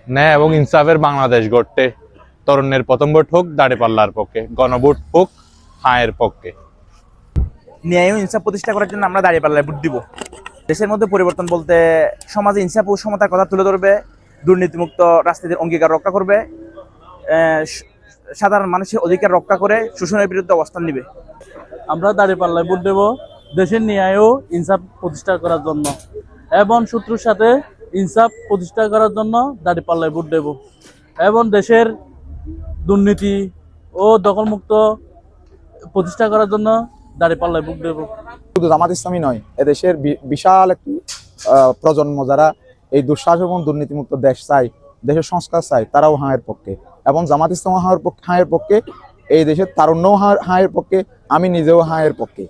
ন্যায় এবং ইনসাফের বাংলাদেশ গড়তে তরুণের প্রথম ভোট হোক দাঁড়িপাল্লার পক্ষে, গণভোট হোক হায়ের পক্ষে। ন্যায় ও ইনসাফ প্রতিষ্ঠা করার জন্য আমরা দাঁড়িপাল্লায় ভোট দিব। দেশের মধ্যে পরিবর্তন বলতে সমাজে ইনসাফ ও সমতার কথা তুলে ধরবে, দুর্নীতিমুক্ত রাজনীতির অঙ্গীকার রক্ষা করবে, সাধারণ মানুষের অধিকার রক্ষা করে শোষণের বিরুদ্ধে অবস্থান নিবে। আমরা দাঁড়িপাল্লায় ভোট দেব দেশের ন্যায় ও ইনসাফ প্রতিষ্ঠা করার জন্য এবং শত্রুর সাথে ইনসাফ প্রতিষ্ঠা করার জন্য দাঁড়িপাল্লায় ভোট দেব এবং দেশের দুর্নীতি ও দখলমুক্ত প্রতিষ্ঠা করার জন্য দাঁড়িপাল্লায় ভোট দেব। শুধু জামাত ইসলামী নয়, এদেশের বিশাল একটি প্রজন্ম যারা এই দুঃশাসন এবং দুর্নীতিমুক্ত দেশ চায়, দেশের সংস্কার চায়, তারাও হাঁয়ের পক্ষে এবং জামাত ইসলাম হাঁয়ের পক্ষে, এই দেশের তারুণ্যও হাঁয়ের পক্ষে, আমি নিজেও হাঁয়ের পক্ষে।